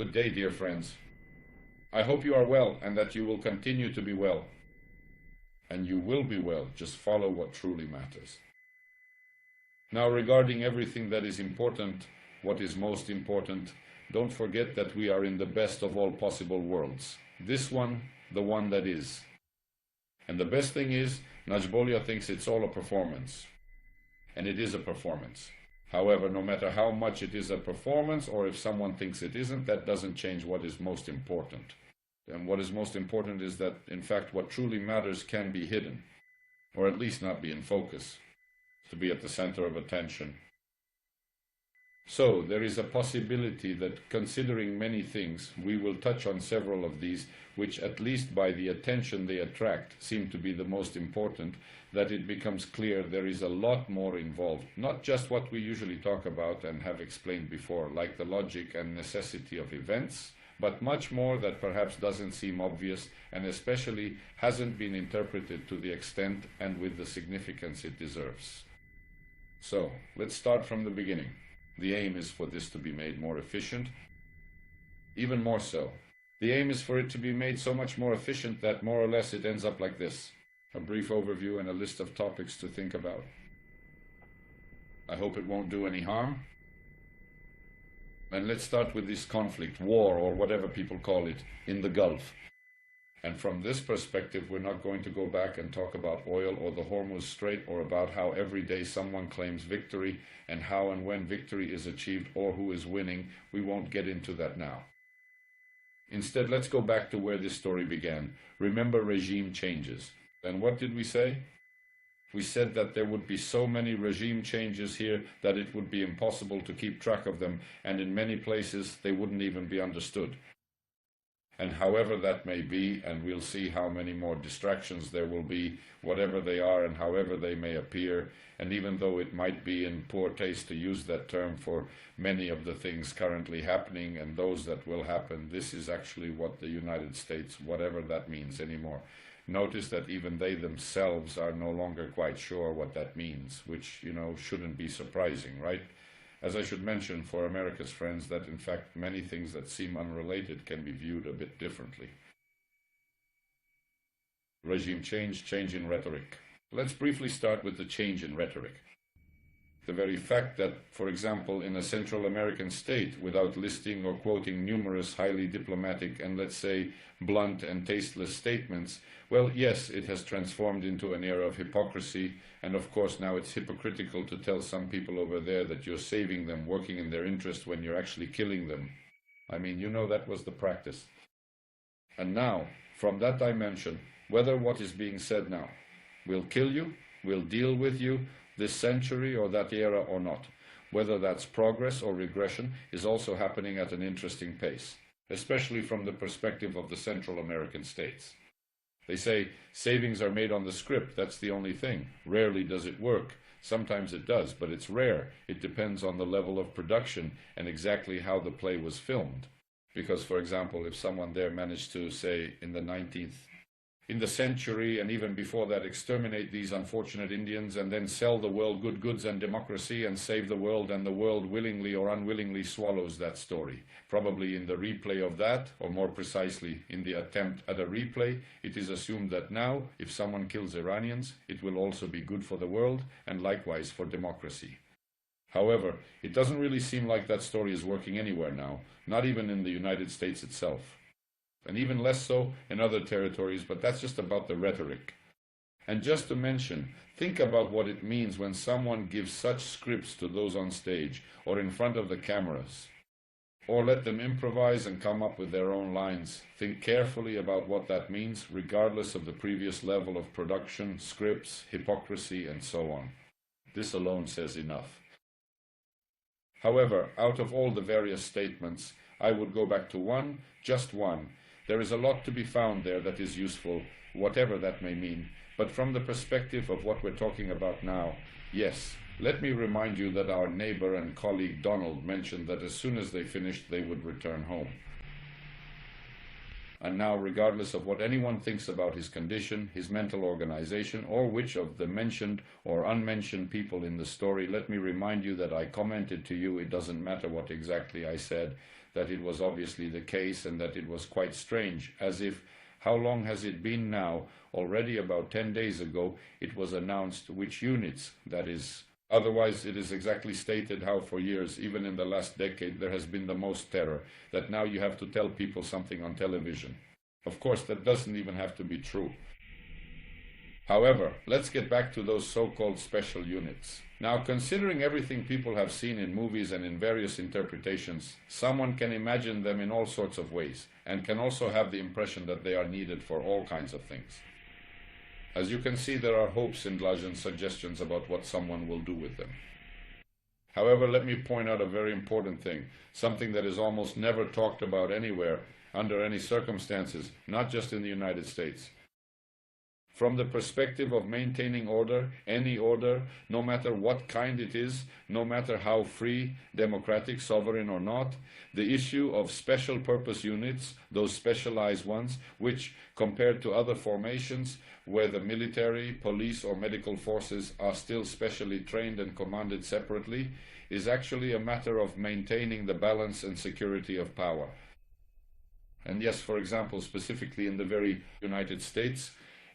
Good day, dear friends. I hope you are well and that you will continue to be well. And you will be well, just follow what truly matters. Now, regarding everything that is important, what is most important, don't forget that we are in the best of all possible worlds. This one, the one that is. And the best thing is, Najbolia thinks it's all a performance. And it is a performance. However, no matter how much it is a performance, or if someone thinks it isn't, that doesn't change what is most important. And what is most important is that, in fact, what truly matters can be hidden, or at least not be in focus, to be at the center of attention. So, there is a possibility that, considering many things, we will touch on several of these, which, at least by the attention they attract, seem to be the most important, that it becomes clear there is a lot more involved. Not just what we usually talk about and have explained before, like the logic and necessity of events, but much more that perhaps doesn't seem obvious and especially hasn't been interpreted to the extent and with the significance it deserves. So, let's start from the beginning. The aim is for this to be made more efficient. Even more so. The aim is for it to be made so much more efficient that more or less it ends up like this. A brief overview and a list of topics to think about. I hope it won't do any harm. And let's start with this conflict, war, or whatever people call it, in the Gulf. And from this perspective, we're not going to go back and talk about oil or the Hormuz Strait, or about how every day someone claims victory and how and when victory is achieved or who is winning. We won't get into that now. Instead, let's go back to where this story began. Remember regime changes. And what did we say? We said that there would be so many regime changes here that it would be impossible to keep track of them, and in many places they wouldn't even be understood. And however that may be, and we'll see how many more distractions there will be, whatever they are and however they may appear, and even though it might be in poor taste to use that term for many of the things currently happening and those that will happen, this is actually what the United States, whatever that means anymore. Notice that even they themselves are no longer quite sure what that means, which, shouldn't be surprising, right? As I should mention for America's friends that, in fact, many things that seem unrelated can be viewed a bit differently. Regime change, change in rhetoric. Let's briefly start with the change in rhetoric. The very fact that, for example, in a Central American state, without listing or quoting numerous highly diplomatic and, let's say, blunt and tasteless statements, well, yes, it has transformed into an era of hypocrisy, and of course now it's hypocritical to tell some people over there that you're saving them, working in their interest, when you're actually killing them. I mean, that was the practice. And now, from that dimension, whether what is being said now will kill you, will deal with you, this century or that era or not, whether that's progress or regression, is also happening at an interesting pace, especially from the perspective of the Central American states. They say savings are made on the script, that's the only thing. Rarely does it work. Sometimes it does, but it's rare. It depends on the level of production and exactly how the play was filmed. Because, for example, if someone there managed to, say, in the century and even before that, exterminate these unfortunate Indians and then sell the world good goods and democracy and save the world, and the world willingly or unwillingly swallows that story. Probably in the replay of that, or more precisely in the attempt at a replay, it is assumed that now, if someone kills Iranians, it will also be good for the world and likewise for democracy. However, it doesn't really seem like that story is working anywhere now, not even in the United States itself. And even less so in other territories, but that's just about the rhetoric. And just to mention, think about what it means when someone gives such scripts to those on stage or in front of the cameras, or let them improvise and come up with their own lines. Think carefully about what that means, regardless of the previous level of production, scripts, hypocrisy, and so on. This alone says enough. However, out of all the various statements, I would go back to one, just one. There is a lot to be found there that is useful, whatever that may mean, but from the perspective of what we're talking about now, yes. Let me remind you that our neighbor and colleague Donald mentioned that as soon as they finished, they would return home. And now, regardless of what anyone thinks about his condition, his mental organization, or which of the mentioned or unmentioned people in the story, let me remind you that I commented to you, it doesn't matter what exactly I said, that it was obviously the case and that it was quite strange, as if, how long has it been now? Already about 10 days ago, it was announced which units, that is. Otherwise, it is exactly stated how for years, even in the last decade, there has been the most terror, that now you have to tell people something on television. Of course, that doesn't even have to be true. However, let's get back to those so-called special units. Now, considering everything people have seen in movies and in various interpretations, someone can imagine them in all sorts of ways, and can also have the impression that they are needed for all kinds of things. As you can see, there are hopes in and suggestions about what someone will do with them. However, let me point out a very important thing, something that is almost never talked about anywhere, under any circumstances, not just in the United States. From the perspective of maintaining order, any order, no matter what kind it is, no matter how free, democratic, sovereign or not, the issue of special purpose units, those specialized ones, which compared to other formations where the military, police or medical forces are still specially trained and commanded separately, is actually a matter of maintaining the balance and security of power. And yes, for example, specifically in the very United States,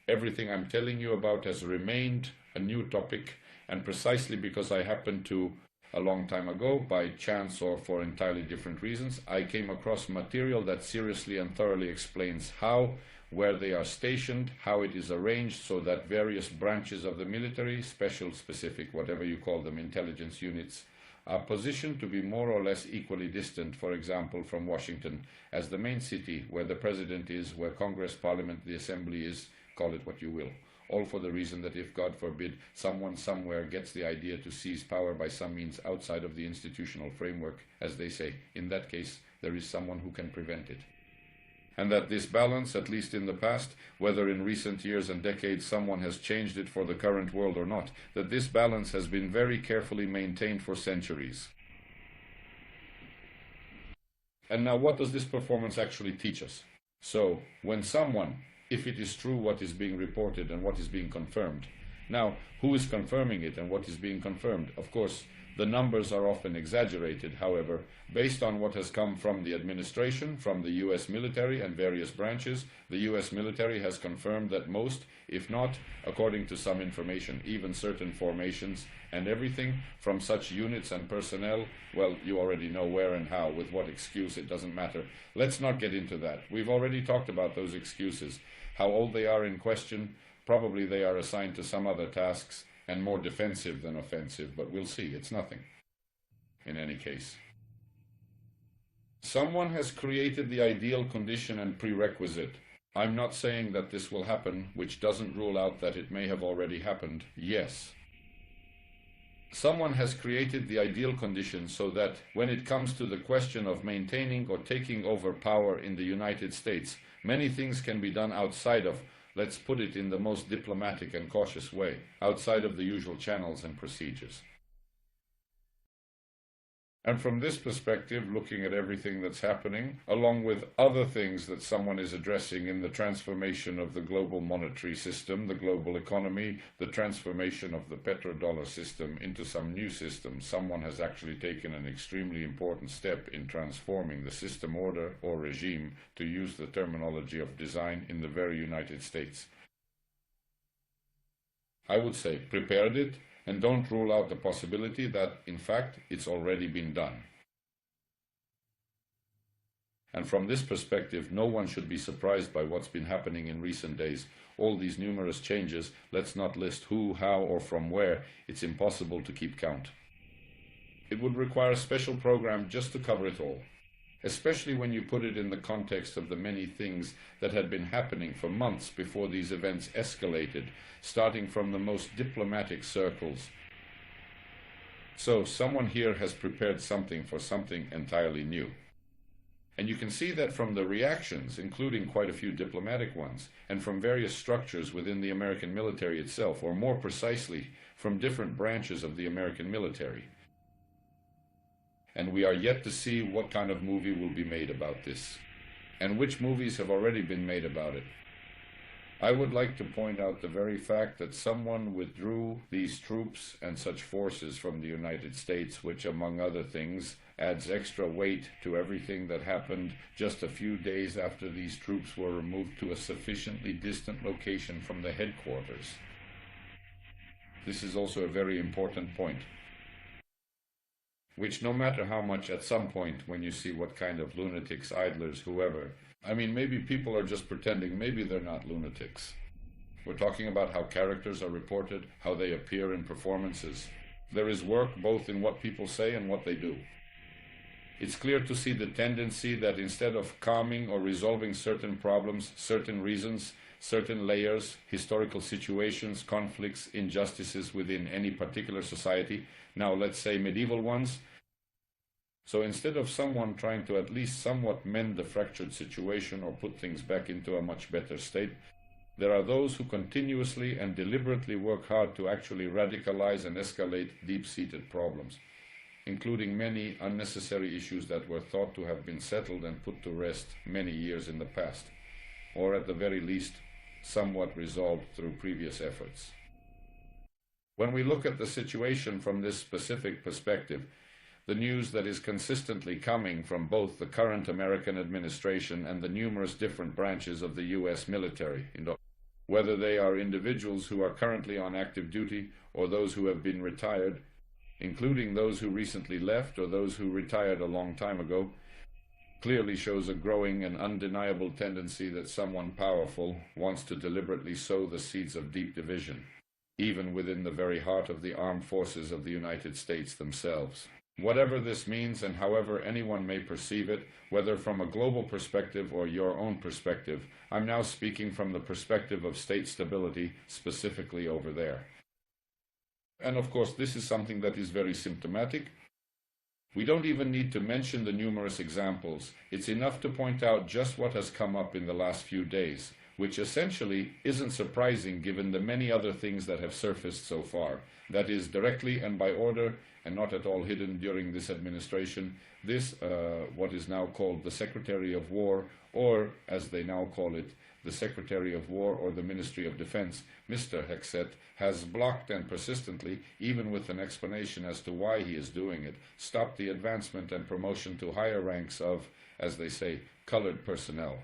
everything I'm telling you about has remained a new topic, and precisely because I happened to, a long time ago, by chance or for entirely different reasons, I came across material that seriously and thoroughly explains how, where they are stationed, how it is arranged so that various branches of the military, special, specific, whatever you call them, intelligence units, are positioned to be more or less equally distant, for example, from Washington, as the main city where the president is, where Congress, Parliament, the Assembly is, call it what you will. All for the reason that if, God forbid, someone somewhere gets the idea to seize power by some means outside of the institutional framework, as they say, in that case, there is someone who can prevent it. And that this balance, at least in the past, whether in recent years and decades someone has changed it for the current world or not, that this balance has been very carefully maintained for centuries. And now what does this performance actually teach us? So, when someone, if it is true what is being reported and what is being confirmed. Now, who is confirming it and what is being confirmed? Of course, the numbers are often exaggerated, however, based on what has come from the administration, from the US military and various branches. The US military has confirmed that most, if not, according to some information, even certain formations and everything from such units and personnel, well, you already know where and how, with what excuse, it doesn't matter. Let's not get into that. We've already talked about those excuses. How old they are in question, probably they are assigned to some other tasks and more defensive than offensive, but we'll see, it's nothing. In any case, someone has created the ideal condition and prerequisite. I'm not saying that this will happen, which doesn't rule out that it may have already happened. Yes. Someone has created the ideal condition so that when it comes to the question of maintaining or taking over power in the United States, many things can be done outside of, let's put it in the most diplomatic and cautious way, outside of the usual channels and procedures. And from this perspective, looking at everything that's happening, along with other things that someone is addressing in the transformation of the global monetary system, the global economy, the transformation of the petrodollar system into some new system, someone has actually taken an extremely important step in transforming the system order or regime, to use the terminology of design, in the very United States. I would say prepared it, and don't rule out the possibility that, in fact, it's already been done. And from this perspective, no one should be surprised by what's been happening in recent days. All these numerous changes, let's not list who, how, or from where. It's impossible to keep count. It would require a special program just to cover it all, especially when you put it in the context of the many things that had been happening for months before these events escalated, starting from the most diplomatic circles. So someone here has prepared something for something entirely new. And you can see that from the reactions, including quite a few diplomatic ones, and from various structures within the American military itself, or more precisely, from different branches of the American military. And we are yet to see what kind of movie will be made about this. and which movies have already been made about it. I would like to point out the very fact that someone withdrew these troops and such forces from the United States, which, among other things, adds extra weight to everything that happened just a few days after these troops were removed to a sufficiently distant location from the headquarters. This is also a very important point, which no matter how much at some point when you see what kind of lunatics, idlers, whoever, I mean, maybe people are just pretending, maybe they're not lunatics. We're talking about how characters are reported, how they appear in performances. There is work both in what people say and what they do. It's clear to see the tendency that instead of calming or resolving certain problems, certain reasons, certain layers, historical situations, conflicts, injustices within any particular society, now let's say medieval ones, so instead of someone trying to at least somewhat mend the fractured situation or put things back into a much better state, there are those who continuously and deliberately work hard to actually radicalize and escalate deep-seated problems, including many unnecessary issues that were thought to have been settled and put to rest many years in the past, or at the very least, somewhat resolved through previous efforts. When we look at the situation from this specific perspective, the news that is consistently coming from both the current American administration and the numerous different branches of the US military, whether they are individuals who are currently on active duty or those who have been retired, including those who recently left or those who retired a long time ago, clearly shows a growing and undeniable tendency that someone powerful wants to deliberately sow the seeds of deep division, even within the very heart of the armed forces of the United States themselves. Whatever this means and however anyone may perceive it, whether from a global perspective or your own perspective, I'm now speaking from the perspective of state stability, specifically over there. And of course, this is something that is very symptomatic. We don't even need to mention the numerous examples. It's enough to point out just what has come up in the last few days, which essentially isn't surprising given the many other things that have surfaced so far. That is, directly and by order, and not at all hidden during this administration, what is now called the Secretary of War, or as they now call it, the Secretary of War or the Ministry of Defense, Mr. Hexet, has blocked and persistently, even with an explanation as to why he is doing it, stopped the advancement and promotion to higher ranks of, as they say, colored personnel,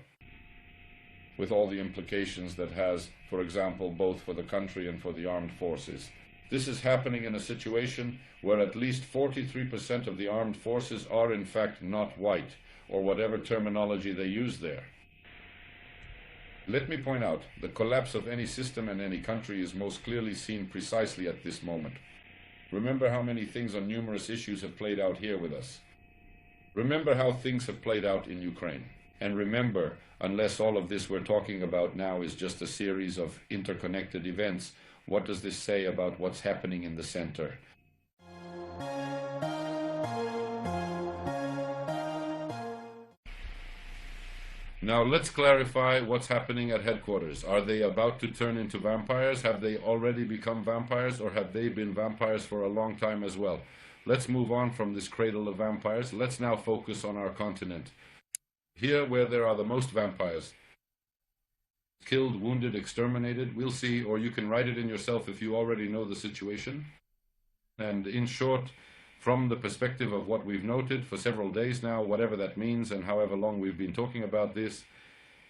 with all the implications that has, for example, both for the country and for the armed forces. This is happening in a situation where at least 43% of the armed forces are in fact not white, or whatever terminology they use there. Let me point out, the collapse of any system and any country is most clearly seen precisely at this moment. Remember how many things on numerous issues have played out here with us. Remember how things have played out in Ukraine. And remember, unless all of this we're talking about now is just a series of interconnected events, what does this say about what's happening in the center? Now let's clarify what's happening at headquarters. Are they about to turn into vampires? Have they already become vampires, or have they been vampires for a long time as well? Let's move on from this cradle of vampires. Let's now focus on our continent. Here where there are the most vampires. Killed, wounded, exterminated, we'll see, or you can write it in yourself if you already know the situation. And in short, from the perspective of what we've noted for several days now, whatever that means and however long we've been talking about this,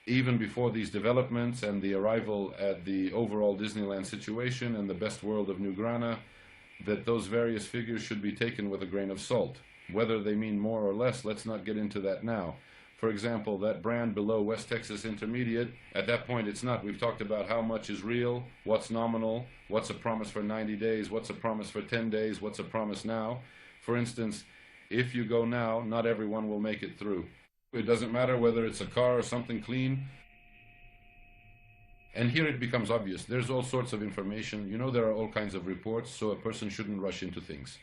even before these developments and the arrival at the overall Disneyland situation and the best world of New Grana, that those various figures should be taken with a grain of salt. Whether they mean more or less, let's not get into that now. For example, that brand below West Texas Intermediate, at that point it's not. We've talked about how much is real, what's nominal, what's a promise for 90 days, what's a promise for 10 days, what's a promise now. For instance, if you go now, not everyone will make it through. It doesn't matter whether it's a car or something clean. And here it becomes obvious. There's all sorts of information. You know, there are all kinds of reports, so a person shouldn't rush into things.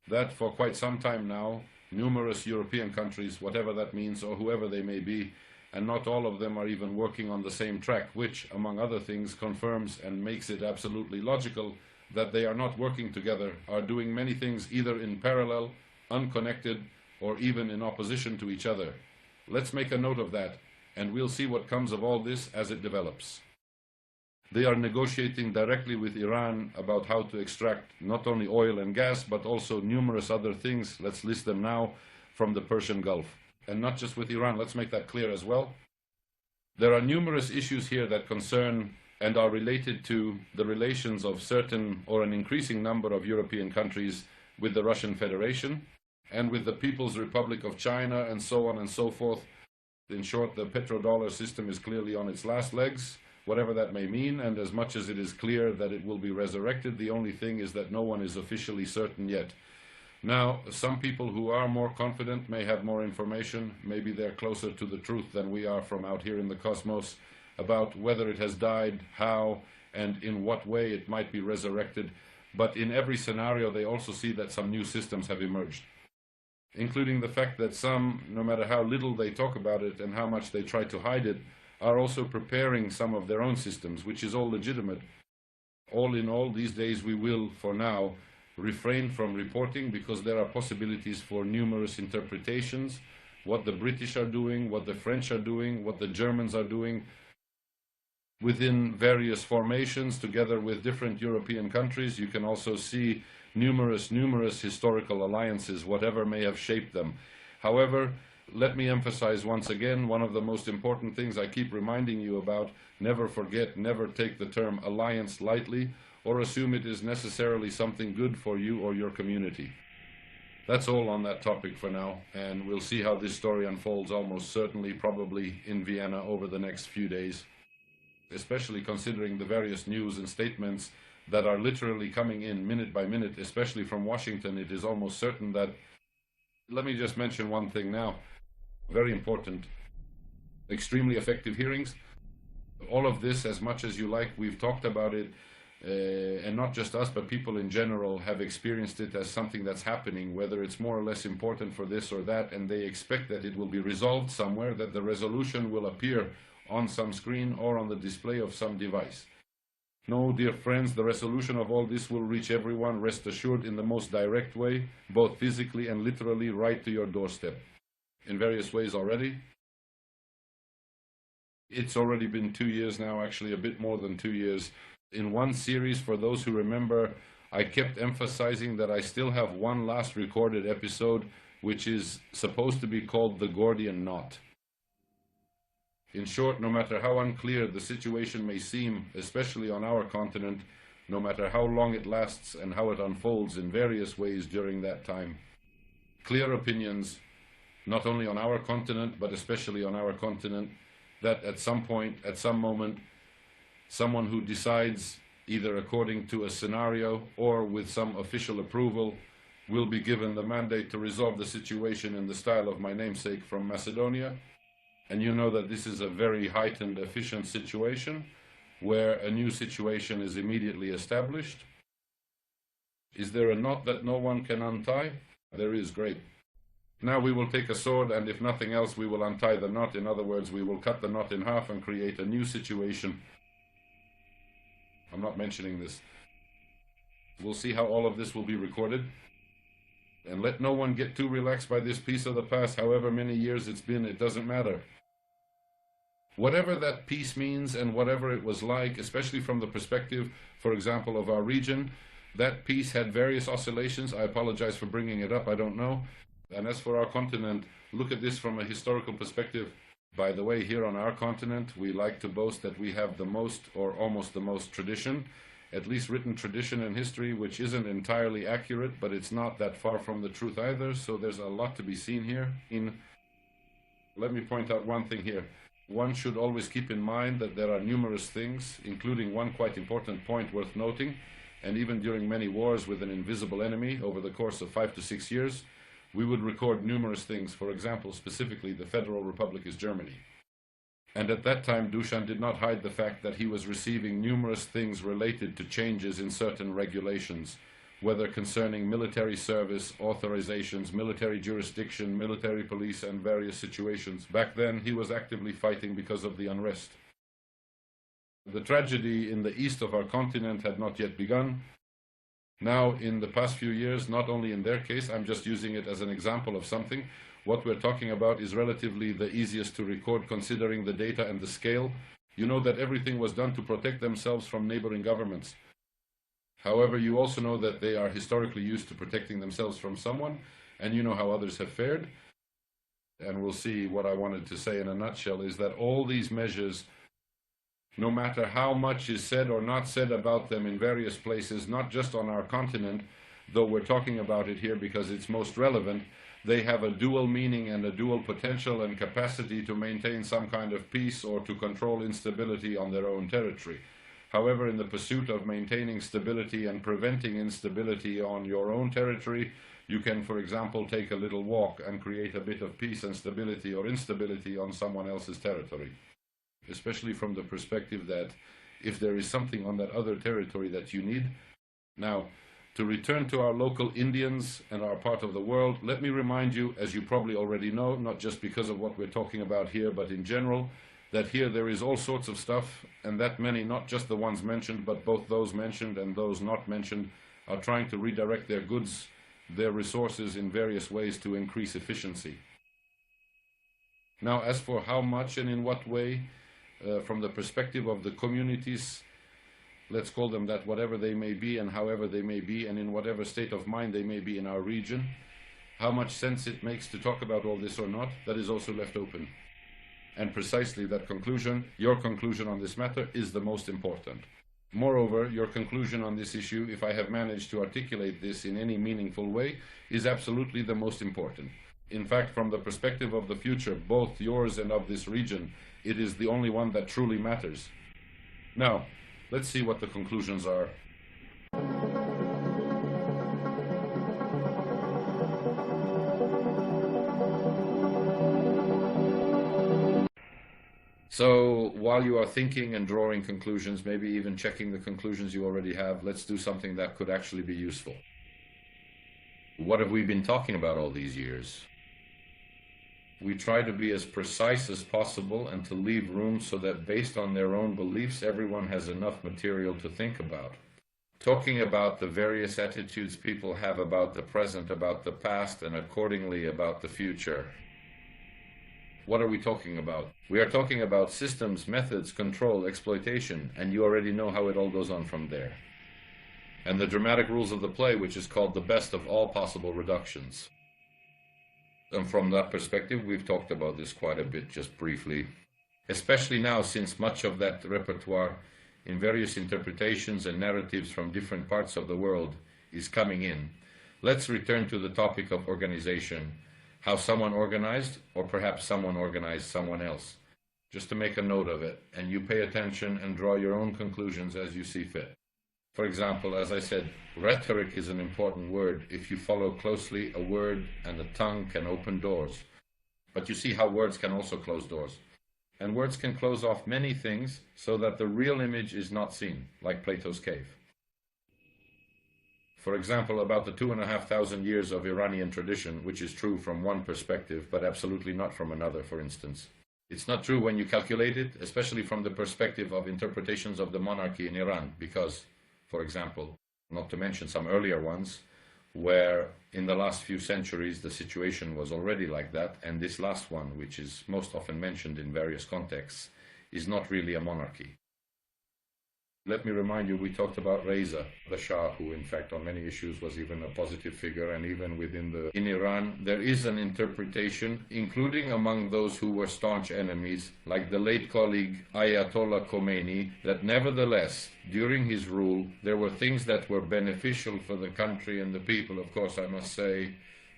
That for quite some time now, numerous European countries, whatever that means, or whoever they may be, and not all of them are even working on the same track, which, among other things, confirms and makes it absolutely logical that they are not working together, are doing many things either in parallel, unconnected, or even in opposition to each other. Let's make a note of that, and we'll see what comes of all this as it develops. They are negotiating directly with Iran about how to extract not only oil and gas, but also numerous other things, let's list them now, from the Persian Gulf. And not just with Iran, let's make that clear as well. There are numerous issues here that concern and are related to the relations of certain or an increasing number of European countries with the Russian Federation and with the People's Republic of China and so on and so forth. In short, the petrodollar system is clearly on its last legs, whatever that may mean, and as much as it is clear that it will be resurrected, the only thing is that no one is officially certain yet. Now, some people who are more confident may have more information, maybe they're closer to the truth than we are from out here in the cosmos, about whether it has died, how, and in what way it might be resurrected. But in every scenario, they also see that some new systems have emerged, including the fact that some, no matter how little they talk about it and how much they try to hide it, are also preparing some of their own systems, which is all legitimate. All in all, these days we will, for now, refrain from reporting because there are possibilities for numerous interpretations, what the British are doing, what the French are doing, what the Germans are doing within various formations together with different European countries. You can also see numerous historical alliances, whatever may have shaped them. However, let me emphasize once again, one of the most important things I keep reminding you about: never forget, never take the term alliance lightly or assume it is necessarily something good for you or your community. That's all on that topic for now, and we'll see how this story unfolds almost certainly, probably in Vienna over the next few days, especially considering the various news and statements that are literally coming in minute by minute, especially from Washington. It is almost certain that, let me just mention one thing now, very important, extremely effective hearings. All of this, as much as you like, we've talked about it, and not just us, but people in general have experienced it as something that's happening, whether it's more or less important for this or that, and they expect that it will be resolved somewhere, that the resolution will appear on some screen or on the display of some device. No, dear friends, the resolution of all this will reach everyone, rest assured, in the most direct way, both physically and literally, right to your doorstep. In various ways already. It's already been 2 years now, actually a bit more than 2 years. In one series, for those who remember, I kept emphasizing that I still have one last recorded episode, which is supposed to be called the Gordian knot. In short, no matter how unclear the situation may seem, especially on our continent, no matter how long it lasts and how it unfolds in various ways during that time, clear opinions, not only on our continent, but especially on our continent, that at some point, at some moment, someone who decides, either according to a scenario or with some official approval, will be given the mandate to resolve the situation in the style of my namesake from Macedonia. And you know that this is a very heightened, efficient situation, where a new situation is immediately established. Is there a knot that no one can untie? There is. Great. Now we will take a sword, and if nothing else, we will untie the knot. In other words, we will cut the knot in half and create a new situation. I'm not mentioning this. We'll see how all of this will be recorded. And let no one get too relaxed by this piece of the past, however many years it's been, it doesn't matter. Whatever that piece means and whatever it was like, especially from the perspective, for example, of our region, that piece had various oscillations. I apologize for bringing it up, I don't know. And as for our continent, look at this from a historical perspective. By the way, here on our continent, we like to boast that we have the most, or almost the most, tradition, at least written tradition in history, which isn't entirely accurate, but it's not that far from the truth either, so there's a lot to be seen here. Let me point out one thing here. One should always keep in mind that there are numerous things, including one quite important point worth noting, and even during many wars with an invisible enemy over the course of 5 to 6 years, we would record numerous things. For example, specifically, the Federal Republic is Germany. And at that time, Dusan did not hide the fact that he was receiving numerous things related to changes in certain regulations, whether concerning military service, authorizations, military jurisdiction, military police, and various situations. Back then, he was actively fighting because of the unrest. The tragedy in the east of our continent had not yet begun. Now, in the past few years, not only in their case, I'm just using it as an example of something, what we're talking about is relatively the easiest to record considering the data and the scale. You know that everything was done to protect themselves from neighboring governments. However, you also know that they are historically used to protecting themselves from someone, and you know how others have fared. And we'll see what I wanted to say in a nutshell is that all these measures, no matter how much is said or not said about them in various places, not just on our continent, though we're talking about it here because it's most relevant, they have a dual meaning and a dual potential and capacity to maintain some kind of peace or to control instability on their own territory. However, in the pursuit of maintaining stability and preventing instability on your own territory, you can, for example, take a little walk and create a bit of peace and stability or instability on someone else's territory. Especially from the perspective that if there is something on that other territory that you need. Now, to return to our local Indians and our part of the world, let me remind you, as you probably already know, not just because of what we're talking about here, but in general, that here there is all sorts of stuff, and that many, not just the ones mentioned, but both those mentioned and those not mentioned, are trying to redirect their goods, their resources in various ways to increase efficiency. Now, as for how much and in what way, from the perspective of the communities, let's call them that, whatever they may be and however they may be and in whatever state of mind they may be in our region, how much sense it makes to talk about all this or not, that is also left open. And precisely that conclusion, your conclusion on this matter, is the most important. Moreover, your conclusion on this issue, if I have managed to articulate this in any meaningful way, is absolutely the most important. In fact, from the perspective of the future, both yours and of this region, it is the only one that truly matters. Now, let's see what the conclusions are. So, while you are thinking and drawing conclusions, maybe even checking the conclusions you already have, let's do something that could actually be useful. What have we been talking about all these years? We try to be as precise as possible and to leave room so that based on their own beliefs, everyone has enough material to think about. Talking about the various attitudes people have about the present, about the past, and accordingly about the future. What are we talking about? We are talking about systems, methods, control, exploitation, and you already know how it all goes on from there. And the dramatic rules of the play, which is called the best of all possible reductions. And from that perspective, we've talked about this quite a bit, just briefly. Especially now, since much of that repertoire, in various interpretations and narratives from different parts of the world, is coming in. Let's return to the topic of organization. How someone organized, or perhaps someone organized someone else. Just to make a note of it, and you pay attention and draw your own conclusions as you see fit. For example, as I said, rhetoric is an important word. If you follow closely, a word and a tongue can open doors. But you see how words can also close doors. And words can close off many things so that the real image is not seen, like Plato's cave. For example, about the 2,500 years of Iranian tradition, which is true from one perspective, but absolutely not from another, for instance. It's not true when you calculate it, especially from the perspective of interpretations of the monarchy in Iran, because, for example, not to mention some earlier ones, where in the last few centuries the situation was already like that, and this last one, which is most often mentioned in various contexts, is not really a monarchy. Let me remind you, we talked about Reza, the Shah, who in fact on many issues was even a positive figure, and even in Iran, there is an interpretation, including among those who were staunch enemies, like the late colleague Ayatollah Khomeini, that nevertheless, during his rule, there were things that were beneficial for the country and the people. Of course, I must say,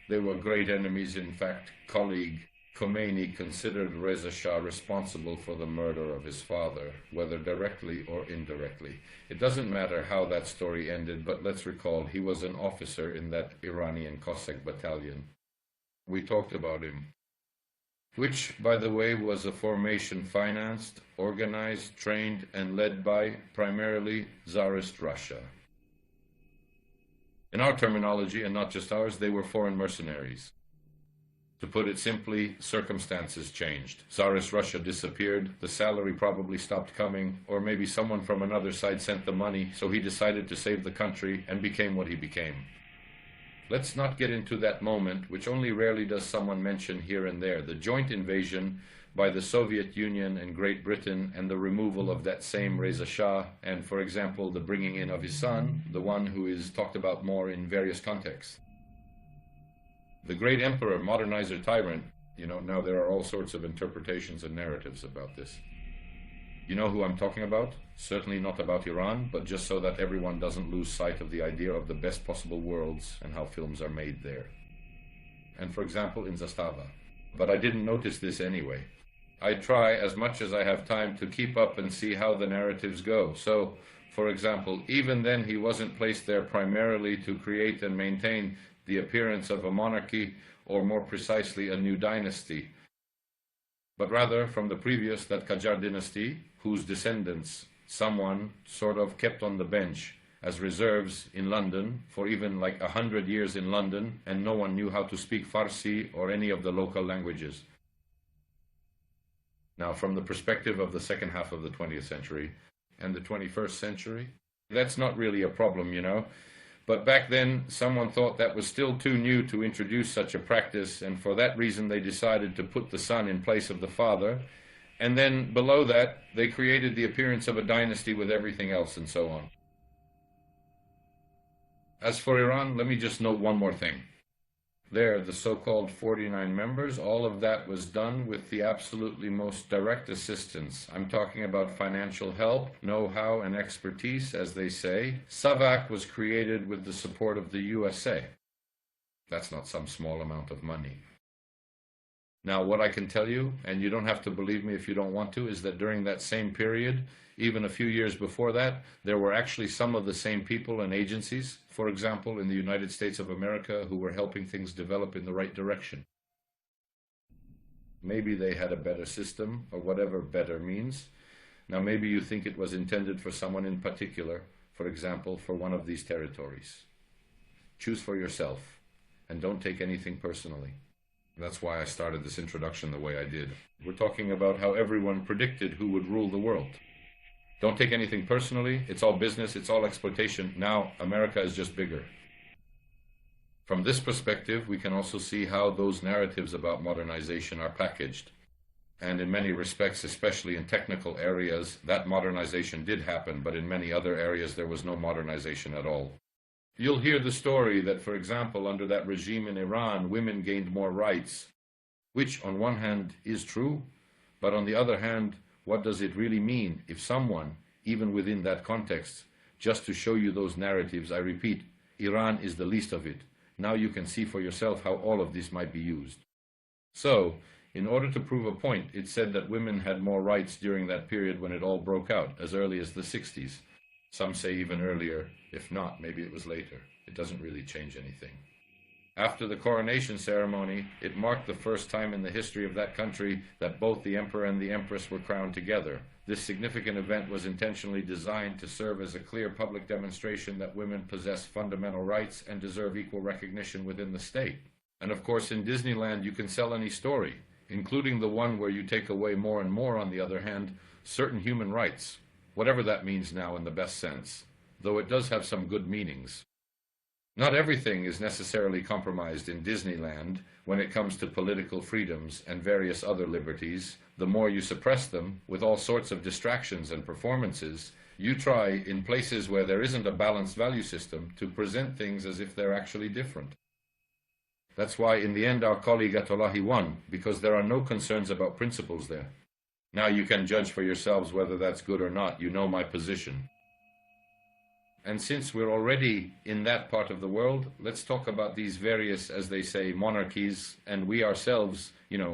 they were great enemies. In fact, colleague Khomeini considered Reza Shah responsible for the murder of his father, whether directly or indirectly. It doesn't matter how that story ended, but let's recall he was an officer in that Iranian Cossack battalion. We talked about him, which, by the way, was a formation financed, organized, trained, and led by, primarily, Tsarist Russia. In our terminology, and not just ours, they were foreign mercenaries. To put it simply, circumstances changed. Tsarist Russia disappeared, the salary probably stopped coming, or maybe someone from another side sent the money, so he decided to save the country and became what he became. let's not get into that moment, which only rarely does someone mention here and there, the joint invasion by the Soviet Union and Great Britain and the removal of that same Reza Shah, and, for example, the bringing in of his son, the one who is talked about more in various contexts. The great emperor, modernizer, tyrant, now there are all sorts of interpretations and narratives about this. You know who I'm talking about? Certainly not about Iran, but just so that everyone doesn't lose sight of the idea of the best possible worlds and how films are made there. And for example, in Zastava. But I didn't notice this anyway. I try as much as I have time to keep up and see how the narratives go. So, for example, even then he wasn't placed there primarily to create and maintain the appearance of a monarchy, or more precisely a new dynasty, but rather from the previous, that Qajar dynasty, whose descendants someone sort of kept on the bench as reserves in London for even like 100 years in London, and no one knew how to speak Farsi or any of the local languages. Now, from the perspective of the second half of the 20th century and the 21st century, that's not really a problem, But back then, someone thought that was still too new to introduce such a practice, and for that reason they decided to put the son in place of the father. And then below that, they created the appearance of a dynasty with everything else and so on. As for Iran, let me just note one more thing. There, the so-called 49 members, all of that was done with the absolutely most direct assistance. I'm talking about financial help, know-how, and expertise, as they say. SAVAK was created with the support of the USA. That's not some small amount of money. Now, what I can tell you, and you don't have to believe me if you don't want to, is that during that same period, even a few years before that, there were actually some of the same people and agencies, for example, in the United States of America, who were helping things develop in the right direction. Maybe they had a better system, or whatever better means. Now, maybe you think it was intended for someone in particular, for example, for one of these territories. Choose for yourself, and don't take anything personally. That's why I started this introduction the way I did. We're talking about how everyone predicted who would rule the world. Don't take anything personally. It's all business. It's all exploitation. Now, America is just bigger. From this perspective, we can also see how those narratives about modernization are packaged. And in many respects, especially in technical areas, that modernization did happen, but in many other areas, there was no modernization at all. You'll hear the story that, for example, under that regime in Iran, women gained more rights, which on one hand is true, but on the other hand, what does it really mean if someone, even within that context, just to show you those narratives, I repeat, Iran is the least of it. Now you can see for yourself how all of this might be used. So, in order to prove a point, it said that women had more rights during that period when it all broke out, as early as the 60s. Some say even earlier. If not, maybe it was later. It doesn't really change anything. After the coronation ceremony, it marked the first time in the history of that country that both the emperor and the empress were crowned together. This significant event was intentionally designed to serve as a clear public demonstration that women possess fundamental rights and deserve equal recognition within the state. And of course, in Disneyland, you can sell any story, including the one where you take away more and more, on the other hand, certain human rights, whatever that means now in the best sense, though it does have some good meanings. Not everything is necessarily compromised in Disneyland when it comes to political freedoms and various other liberties. The more you suppress them with all sorts of distractions and performances, you try, in places where there isn't a balanced value system, to present things as if they're actually different. That's why in the end our colleague Ayatollah won, because there are no concerns about principles there. Now you can judge for yourselves whether that's good or not. You know my position. And since we're already in that part of the world, let's talk about these various, as they say, monarchies. And we ourselves,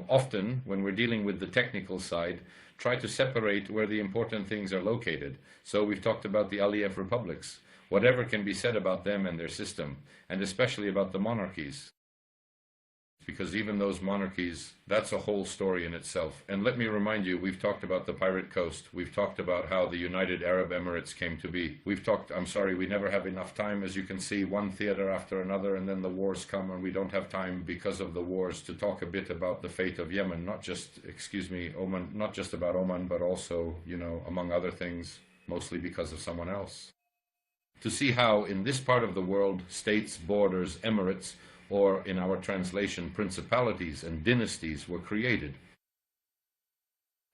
often when we're dealing with the technical side, try to separate where the important things are located. So we've talked about the Aliyev republics, whatever can be said about them and their system, and especially about the monarchies. Because even those monarchies, that's a whole story in itself. And let me remind you, we've talked about the Pirate Coast. We've talked about how the United Arab Emirates came to be. We never have enough time, as you can see, one theater after another, and then the wars come, and we don't have time because of the wars to talk a bit about the fate of Yemen. Not just about Oman, but also, among other things, mostly because of someone else. to see how in this part of the world, states, borders, emirates, or in our translation, principalities and dynasties were created.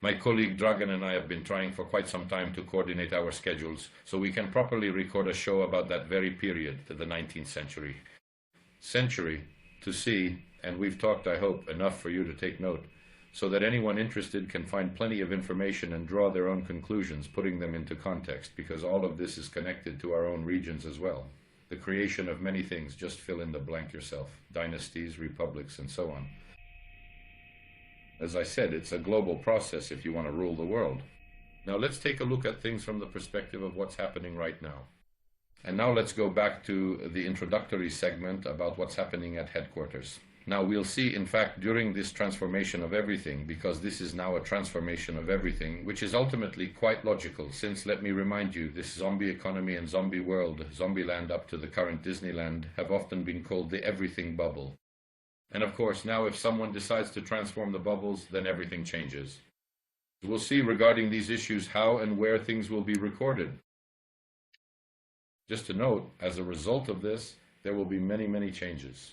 My colleague Dragan and I have been trying for quite some time to coordinate our schedules so we can properly record a show about that very period, the 19th century. To see, and we've talked, I hope, enough for you to take note, so that anyone interested can find plenty of information and draw their own conclusions, putting them into context, because all of this is connected to our own regions as well. The creation of many things, just fill in the blank yourself, dynasties, republics, and so on. As I said, it's a global process if you want to rule the world. Now let's take a look at things from the perspective of what's happening right now. And now let's go back to the introductory segment about what's happening at headquarters. Now we'll see, in fact, during this transformation of everything, because this is now a transformation of everything, which is ultimately quite logical, since, let me remind you, this zombie economy and zombie world, Zombieland up to the current Disneyland, have often been called the everything bubble. And of course, now if someone decides to transform the bubbles, then everything changes. We'll see regarding these issues how and where things will be recorded. Just to note, as a result of this, there will be many, many changes.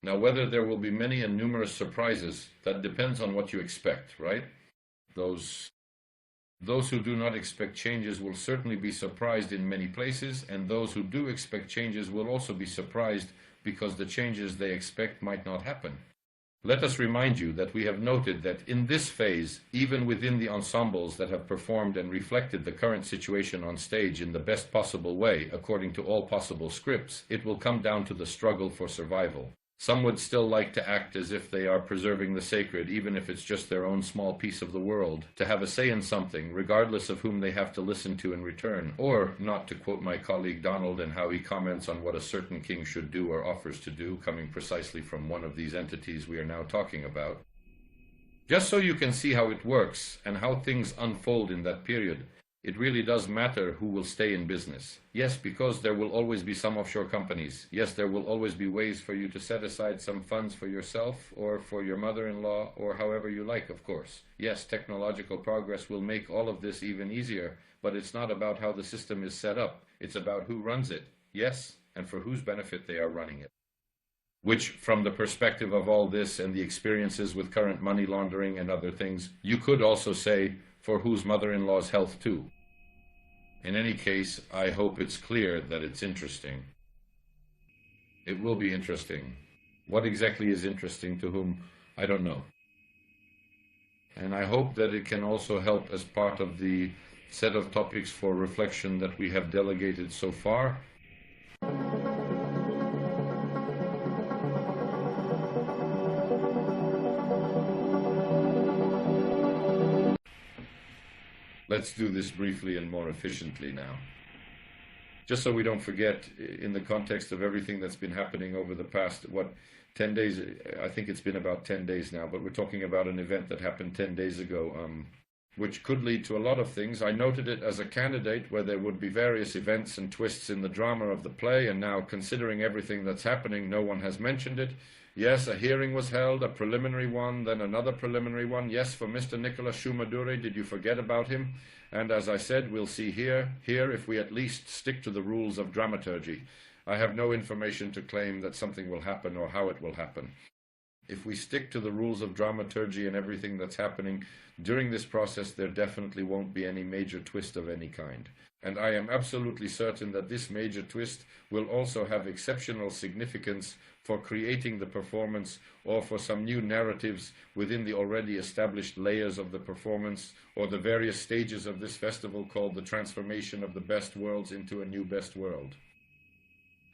Now, whether there will be many and numerous surprises, that depends on what you expect, right? Those who do not expect changes will certainly be surprised in many places, and those who do expect changes will also be surprised because the changes they expect might not happen. Let us remind you that we have noted that in this phase, even within the ensembles that have performed and reflected the current situation on stage in the best possible way, according to all possible scripts, it will come down to the struggle for survival. Some would still like to act as if they are preserving the sacred, even if it's just their own small piece of the world, to have a say in something, regardless of whom they have to listen to in return, or, not to quote my colleague Donald and how he comments on what a certain king should do or offers to do, coming precisely from one of these entities we are now talking about. Just so you can see how it works and how things unfold in that period, it really does matter who will stay in business. Yes, because there will always be some offshore companies. Yes, there will always be ways for you to set aside some funds for yourself or for your mother-in-law or however you like, of course. Yes, technological progress will make all of this even easier, but it's not about how the system is set up. It's about who runs it. Yes, and for whose benefit they are running it. Which, from the perspective of all this and the experiences with current money laundering and other things, you could also say, for whose mother-in-law's health too. In any case, I hope it's clear that it's interesting. It will be interesting. What exactly is interesting to whom, I don't know. And I hope that it can also help as part of the set of topics for reflection that we have delegated so far. Let's do this briefly and more efficiently now. Just so we don't forget, in the context of everything that's been happening over the past, 10 days, I think it's been about 10 days now, but we're talking about an event that happened 10 days ago, which could lead to a lot of things. I noted it as a candidate where there would be various events and twists in the drama of the play, and now considering everything that's happening, no one has mentioned it. Yes, a hearing was held, a preliminary one, then another preliminary one. Yes, for Mr. Nicolas Shumadure, did you forget about him? And as I said, we'll see here if we at least stick to the rules of dramaturgy. I have no information to claim that something will happen or how it will happen. If we stick to the rules of dramaturgy and everything that's happening during this process, there definitely won't be any major twist of any kind. And I am absolutely certain that this major twist will also have exceptional significance for creating the performance or for some new narratives within the already established layers of the performance or the various stages of this festival called the transformation of the best worlds into a new best world.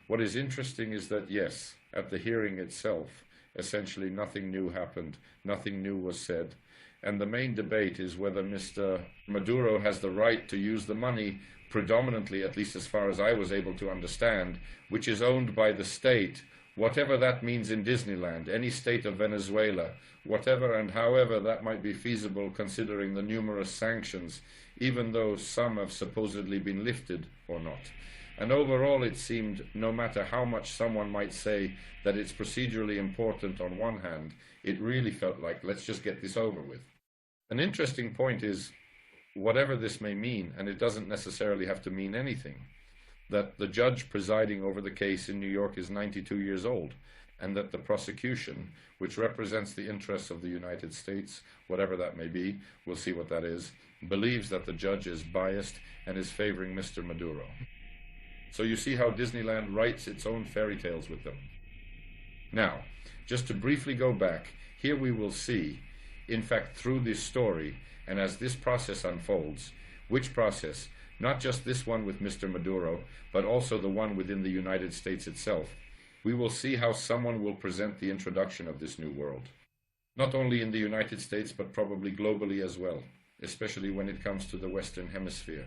What is interesting is that, yes, at the hearing itself, essentially nothing new happened, nothing new was said, and the main debate is whether Mr. Maduro has the right to use the money predominantly, at least as far as I was able to understand, which is owned by the state, whatever that means in Disneyland, any state of Venezuela, whatever and however that might be feasible considering the numerous sanctions, even though some have supposedly been lifted or not. And overall it seemed, no matter how much someone might say that it's procedurally important on one hand, it really felt like, let's just get this over with. An interesting point is, whatever this may mean, and it doesn't necessarily have to mean anything, that the judge presiding over the case in New York is 92 years old, and that the prosecution, which represents the interests of the United States, whatever that may be, we'll see what that is, believes that the judge is biased and is favoring Mr. Maduro. So you see how Disneyland writes its own fairy tales with them. Now, just to briefly go back, here we will see, in fact, through this story, and as this process unfolds, which process, not just this one with Mr. Maduro, but also the one within the United States itself, we will see how someone will present the introduction of this new world. Not only in the United States, but probably globally as well, especially when it comes to the Western Hemisphere.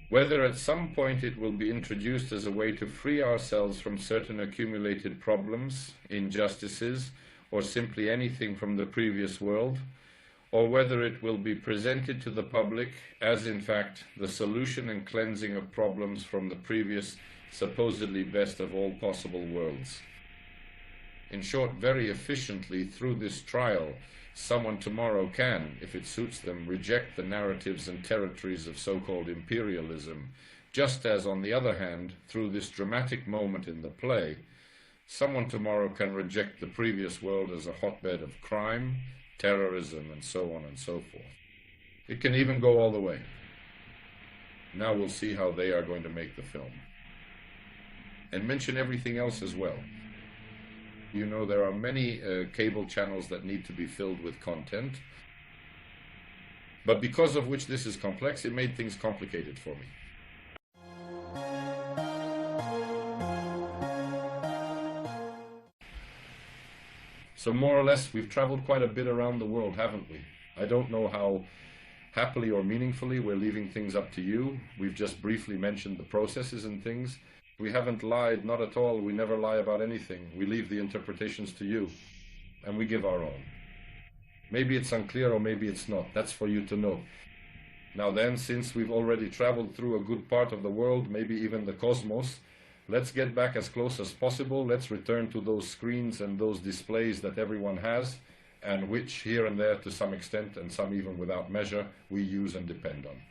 Whether at some point it will be introduced as a way to free ourselves from certain accumulated problems, injustices, or simply anything from the previous world, or whether it will be presented to the public as, in fact, the solution and cleansing of problems from the previous, supposedly best of all possible worlds. In short, very efficiently through this trial, someone tomorrow can, if it suits them, reject the narratives and territories of so-called imperialism, just as, on the other hand, through this dramatic moment in the play, someone tomorrow can reject the previous world as a hotbed of crime, terrorism, and so on and so forth. It can even go all the way. Now we'll see how they are going to make the film. And mention everything else as well. You know, there are many cable channels that need to be filled with content, but because of which this is complex, it made things complicated for me. So more or less, we've traveled quite a bit around the world, haven't we? I don't know how happily or meaningfully we're leaving things up to you. We've just briefly mentioned the processes and things. We haven't lied, not at all. We never lie about anything. We leave the interpretations to you, and we give our own. Maybe it's unclear or maybe it's not. That's for you to know. Now then, since we've already traveled through a good part of the world, maybe even the cosmos, let's get back as close as possible. Let's return to those screens and those displays that everyone has, and which here and there to some extent, and some even without measure, we use and depend on.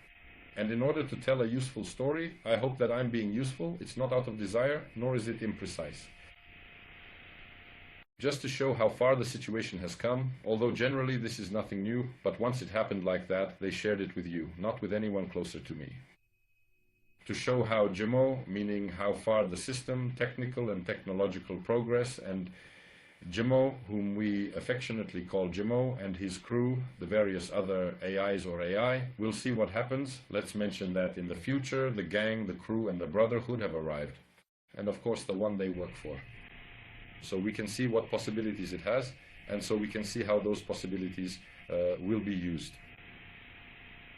And in order to tell a useful story, I hope that I'm being useful. It's not out of desire, nor is it imprecise. Just to show how far the situation has come, although generally this is nothing new, but once it happened like that, they shared it with you, not with anyone closer to me. To show how GMO, meaning how far the system, technical and technological progress, and Jimmo, whom we affectionately call Jimmo, and his crew, the various other AIs or AI, we'll see what happens. Let's mention that in the future, the gang, the crew, and the brotherhood have arrived. And of course, the one they work for. So we can see what possibilities it has, and so we can see how those possibilities will be used.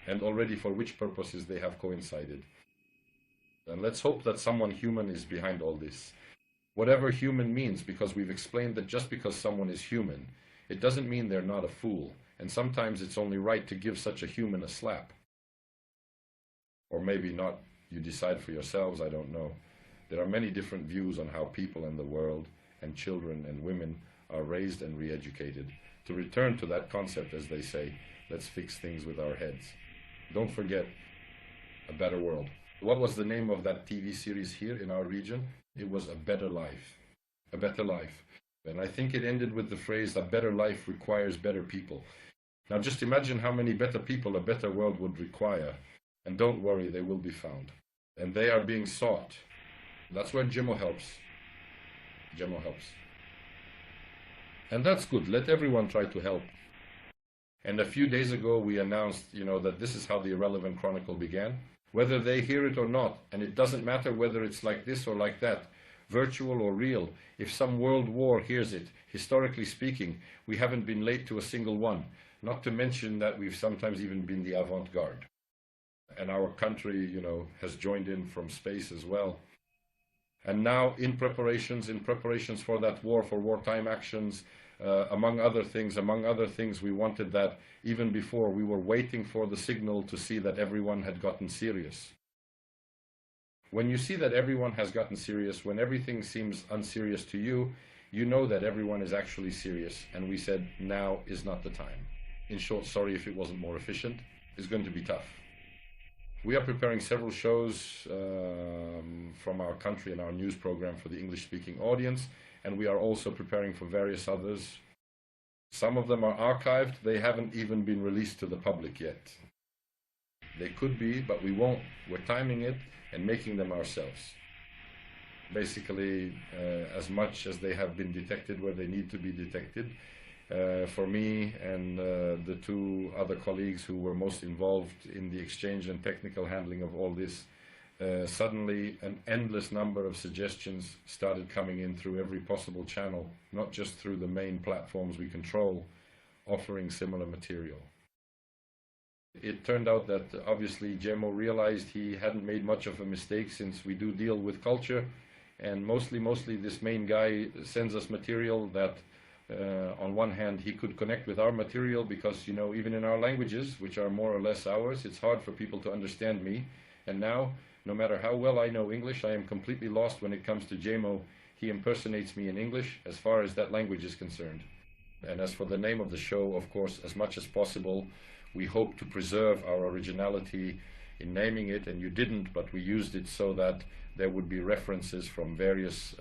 And already for which purposes they have coincided. And let's hope that someone human is behind all this. Whatever human means, because we've explained that just because someone is human, it doesn't mean they're not a fool, and sometimes it's only right to give such a human a slap. Or maybe not, you decide for yourselves, I don't know. There are many different views on how people in the world, and children and women, are raised and re-educated. To return to that concept, as they say, let's fix things with our heads. Don't forget, a better world. What was the name of that TV series here in our region? It was A Better Life. A Better Life. And I think it ended with the phrase, a better life requires better people. Now just imagine how many better people a better world would require. And don't worry, they will be found. And they are being sought. That's where Jimmo helps. Jimmo helps. And that's good. Let everyone try to help. And a few days ago we announced, that this is how the Irrelevant Chronicle began. Whether they hear it or not, and it doesn't matter whether it's like this or like that, virtual or real, if some world war hears it, historically speaking, we haven't been late to a single one, not to mention that we've sometimes even been the avant-garde. And our country, has joined in from space as well. And now in preparations for that war, for wartime actions, among other things, we wanted that even before we were waiting for the signal to see that everyone had gotten serious. When you see that everyone has gotten serious, when everything seems unserious to you, you know that everyone is actually serious, and we said now is not the time. In short, sorry if it wasn't more efficient, it's going to be tough. We are preparing several shows from our country and our news program for the English-speaking audience, and we are also preparing for various others. Some of them are archived. They haven't even been released to the public yet. They could be, but we won't. We're timing it and making them ourselves. Basically, as much as they have been detected where they need to be detected. For me and the two other colleagues who were most involved in the exchange and technical handling of all this, suddenly an endless number of suggestions started coming in through every possible channel, not just through the main platforms we control, offering similar material. It turned out that obviously Gemmo realized he hadn't made much of a mistake, since we do deal with culture, and mostly this main guy sends us material that on one hand he could connect with our material, because, you know, even in our languages, which are more or less ours, it's hard for people to understand me. And now, no matter how well I know English, I am completely lost when it comes to Gemmo. He impersonates me in English as far as that language is concerned. And as for the name of the show, of course, as much as possible, we hope to preserve our originality in naming it, and you didn't, but we used it so that there would be references from various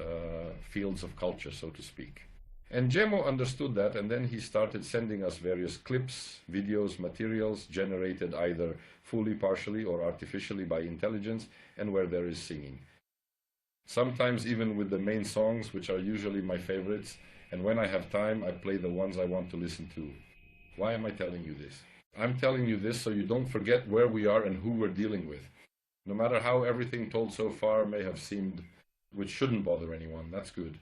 fields of culture, so to speak. And Gemmo understood that, and then he started sending us various clips, videos, materials generated either fully, partially, or artificially by intelligence, and where there is singing. Sometimes even with the main songs, which are usually my favorites, and when I have time, I play the ones I want to listen to. Why am I telling you this? I'm telling you this so you don't forget where we are and who we're dealing with. No matter how everything told so far may have seemed, which shouldn't bother anyone, that's good.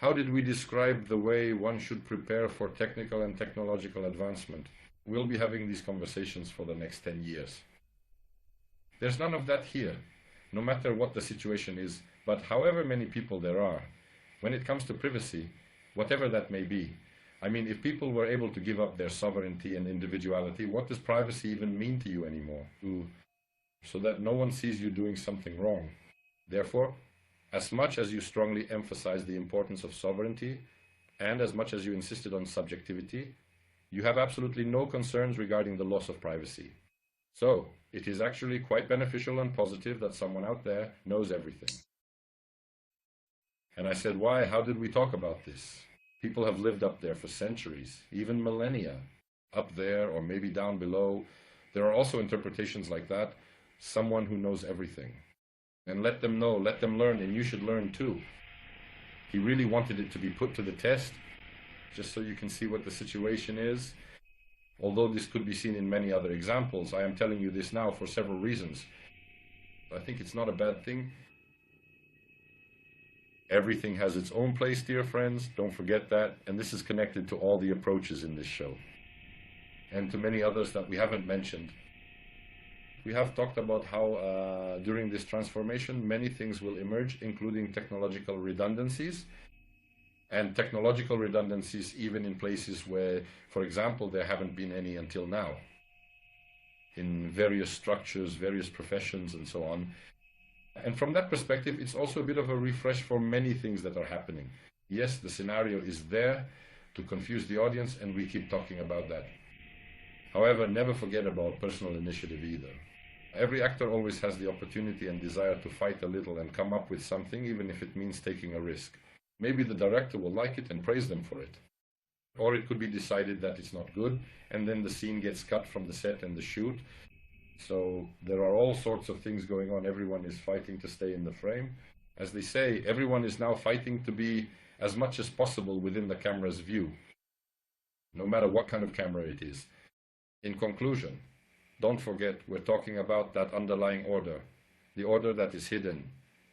How did we describe the way one should prepare for technical and technological advancement? We'll be having these conversations for the next 10 years. There's none of that here, no matter what the situation is, but however many people there are, when it comes to privacy, whatever that may be, I mean, if people were able to give up their sovereignty and individuality, what does privacy even mean to you anymore? So that no one sees you doing something wrong. Therefore, as much as you strongly emphasize the importance of sovereignty, and as much as you insisted on subjectivity, you have absolutely no concerns regarding the loss of privacy. So, it is actually quite beneficial and positive that someone out there knows everything. And I said, why? How did we talk about this? People have lived up there for centuries, even millennia. Up there, or maybe down below. There are also interpretations like that. Someone who knows everything. And let them know, let them learn, and you should learn too. He really wanted it to be put to the test, just so you can see what the situation is. Although this could be seen in many other examples, I am telling you this now for several reasons. I think it's not a bad thing. Everything has its own place, dear friends, don't forget that, and this is connected to all the approaches in this show, and to many others that we haven't mentioned. We have talked about how during this transformation many things will emerge, including technological redundancies, and technological redundancies even in places where, for example, there haven't been any until now, in various structures, various professions, and so on. And from that perspective, it's also a bit of a refresh for many things that are happening. Yes, the scenario is there to confuse the audience, and we keep talking about that. However, never forget about personal initiative either. Every actor always has the opportunity and desire to fight a little and come up with something, even if it means taking a risk. Maybe the director will like it and praise them for it. Or it could be decided that it's not good, and then the scene gets cut from the set and the shoot. So there are all sorts of things going on. Everyone is fighting to stay in the frame. As they say, everyone is now fighting to be as much as possible within the camera's view, no matter what kind of camera it is. In conclusion, don't forget, we're talking about that underlying order, the order that is hidden.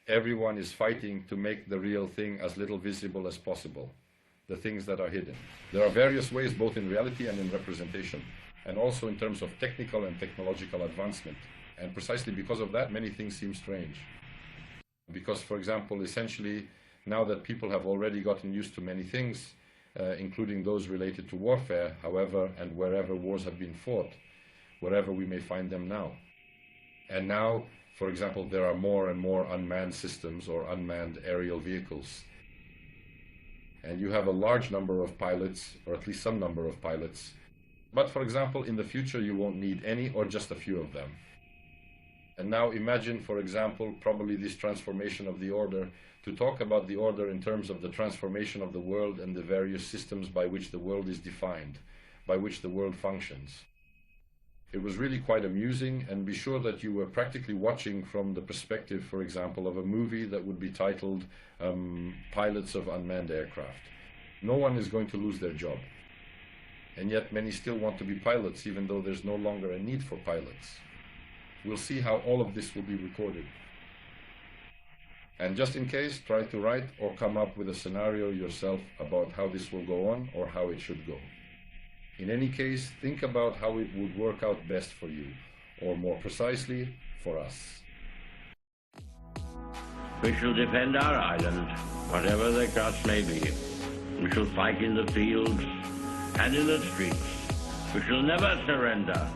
Everyone is fighting to make the real thing as little visible as possible, the things that are hidden. There are various ways, both in reality and in representation, and also in terms of technical and technological advancement. And precisely because of that, many things seem strange. Because, for example, essentially, now that people have already gotten used to many things, including those related to warfare, however and wherever wars have been fought, wherever we may find them now. And now, for example, there are more and more unmanned systems or unmanned aerial vehicles. And you have a large number of pilots, or at least some number of pilots. But for example, in the future, you won't need any or just a few of them. And now imagine, for example, probably this transformation of the order, to talk about the order in terms of the transformation of the world and the various systems by which the world is defined, by which the world functions. It was really quite amusing, and be sure that you were practically watching from the perspective, for example, of a movie that would be titled Pilots of Unmanned Aircraft. No one is going to lose their job. And yet many still want to be pilots, even though there's no longer a need for pilots. We'll see how all of this will be recorded. And just in case, try to write or come up with a scenario yourself about how this will go on or how it should go. In any case, think about how it would work out best for you, or more precisely, for us. We shall defend our island, whatever the cost may be. We shall fight in the fields and in the streets. We shall never surrender.